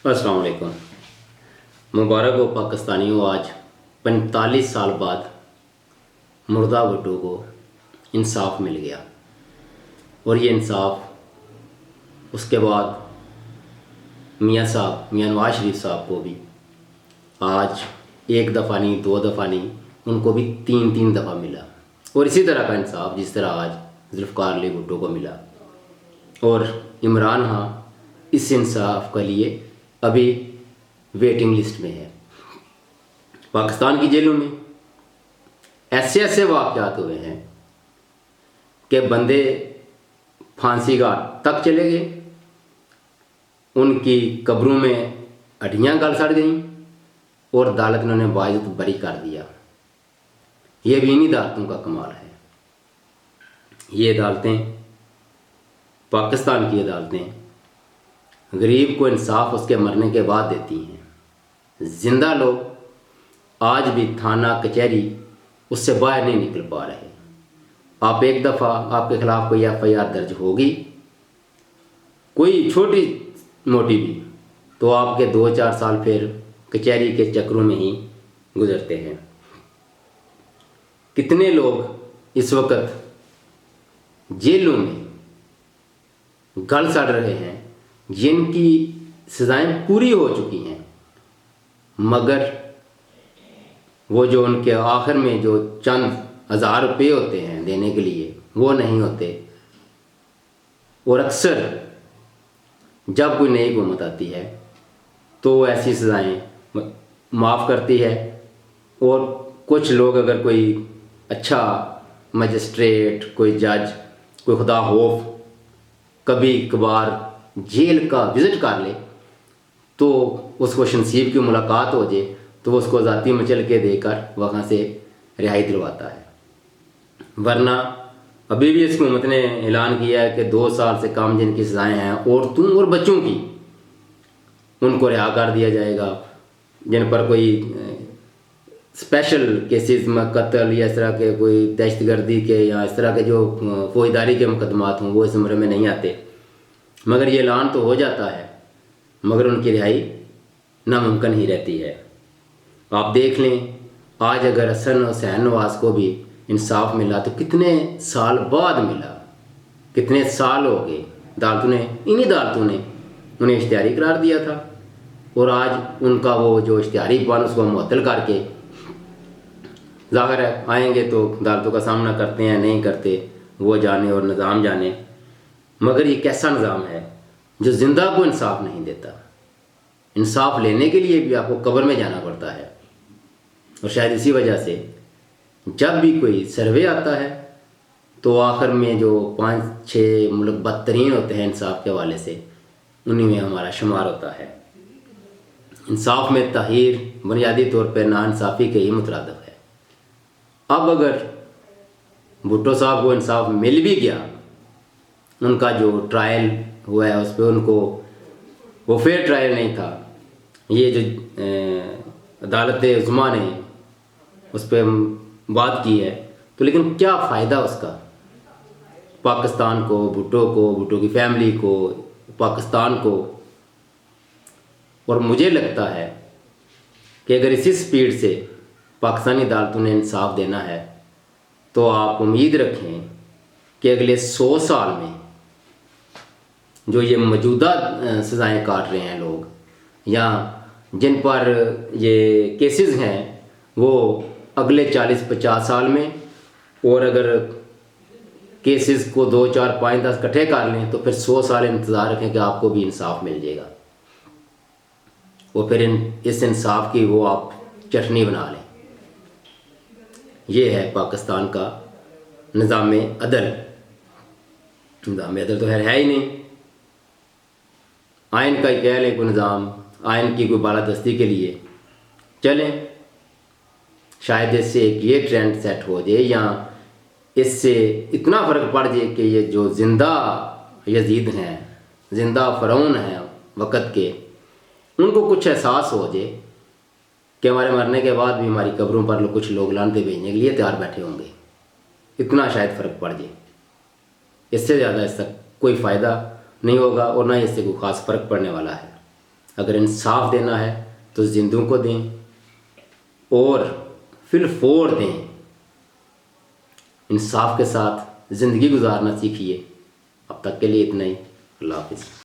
अस्सलाम वालेकुम। मुबारक हो पाकिस्तानियों, आज 45 साल बाद मुर्दा भुट्टो को इंसाफ मिल गया। और ये इंसाफ उसके बाद मियाँ नवाज शरीफ साहब को भी आज एक दफ़ा नहीं, दो दफ़ा नहीं, उनको भी तीन तीन दफ़ा मिला। और इसी तरह का इंसाफ जिस तरह आज जुल्फ़िकार अली भुट्टो को मिला। और इमरान खां इस इंसाफ के लिए अभी वेटिंग लिस्ट में है। पाकिस्तान की जेलों में ऐसे ऐसे वाक़यात हुए हैं कि बंदे फांसी घाट तक चले गए, उनकी कब्रों में हड्डियाँ गल सड़ गईं और अदालत ने उन्हें बाइज्जत बरी कर दिया। ये भी इन्हीं अदालतों का कमाल है। ये अदालतें, पाकिस्तान की अदालतें, गरीब को इंसाफ उसके मरने के बाद देती हैं। जिंदा लोग आज भी थाना कचहरी उससे बाहर नहीं निकल पा रहे। आप एक दफ़ा आपके खिलाफ कोई FIR दर्ज होगी, कोई छोटी मोटी भी, तो आपके 2-4 साल फिर कचहरी के चक्रों में ही गुजरते हैं। कितने लोग इस वक्त जेलों में गल सड़ रहे हैं जिनकी सज़ाएं पूरी हो चुकी हैं, मगर वो जो उनके आखिर में जो चंद हज़ार रुपये होते हैं देने के लिए, वो नहीं होते। और अक्सर जब कोई नई हुकूमत आती है तो ऐसी सज़ाएं माफ़ करती है। और कुछ लोग, अगर कोई अच्छा मजिस्ट्रेट, कोई जज, कोई खुदा खौफ कभी कभार जेल का विज़िट कर ले तो उसको शनसीब की मुलाकात हो जाए तो उसको ज़ाती मचल के देकर वहाँ से रिहाई दिलवाता है। वरना अभी भी इस हुकूमत ने ऐलान किया है कि 2 साल से कम जिनकी सज़ाएँ हैं औरतों और बच्चों की, उनको रिहा कर दिया जाएगा। जिन पर कोई स्पेशल केसेस में कत्ल या इस तरह के कोई दहशतगर्दी के या इस तरह के जो फौजदारी के मुकदमात हों वो इस उम्र में नहीं आते। मगर ये ऐलान तो हो जाता है, मगर उनकी रिहाई नामुमकिन ही रहती है। आप देख लें, आज अगर हसन हुसैन नवाज़ को भी इंसाफ मिला तो कितने साल बाद मिला, कितने साल हो गए। अदालतों ने, इन्हीं अदालतों ने उन्हें इश्तिहारी करार दिया था और आज उनका वो जो इश्तिहारी बयान उसको मुअत्तल करके, ज़ाहिर है आएंगे तो अदालतों का सामना करते हैं नहीं करते वो जाने और निज़ाम जाने। मगर ये कैसा निज़ाम है जो ज़िंदा को इंसाफ नहीं देता। इंसाफ लेने के लिए भी आपको कब्र में जाना पड़ता है। और शायद इसी वजह से जब भी कोई सर्वे आता है तो आखिर में जो 5-6 मुल्क बदतरीन होते हैं इंसाफ के हवाले से, उन्हीं में हमारा शुमार होता है। इंसाफ में तहीर बुनियादी तौर पर नाइंसाफ़ी के ही मुतरादिफ है। अब अगर भुट्टो साहब को इंसाफ मिल भी गया, उनका जो ट्रायल हुआ है उस पर उनको वो फेयर ट्रायल नहीं था। ये जो अदालत उज़्मा ने उस पर बात की है, तो लेकिन क्या फ़ायदा उसका पाकिस्तान को, भुट्टो को, भुट्टो की फैमिली को, पाकिस्तान को। और मुझे लगता है कि अगर इसी स्पीड से पाकिस्तानी अदालतों ने इंसाफ देना है तो आप उम्मीद रखें कि अगले 100 साल में जो ये मौजूदा सज़ाएँ काट रहे हैं लोग, या जिन पर ये केसेस हैं, वो अगले 40-50 साल में, और अगर केसेस को 2, 4, 5, 10 इकट्ठे कर लें तो फिर 100 साल इंतज़ार रखें कि आपको भी इंसाफ मिल जाएगा। और फिर इस इंसाफ की वो आप चटनी बना लें। ये है पाकिस्तान का निज़ाम अदल। निज़ाम अदल तो है ही नहीं। आइन का कह लें कोई निज़ाम, आइन की कोई बालादस्ती के लिए चलें, शायद इससे एक ये ट्रेंड सेट हो जाए या इससे इतना फ़र्क पड़ जाए कि ये जो ज़िंदा यजीद हैं, ज़िंदा फ़िरौन हैं वक़्त के, उनको कुछ एहसास हो जाए कि हमारे मरने के बाद भी हमारी कब्रों पर कुछ लोग लानते भेजने के लिए तैयार बैठे होंगे। इतना शायद फ़र्क पड़ जाए। इससे ज़्यादा इसका कोई फ़ायदा नहीं होगा और ना ही इससे कोई ख़ास फ़र्क पड़ने वाला है। अगर इंसाफ देना है तो जिंदों को दें और फिर फोड़ दें। इंसाफ के साथ ज़िंदगी गुजारना सीखिए। अब तक के लिए इतना ही। अल्लाह हाफिज़।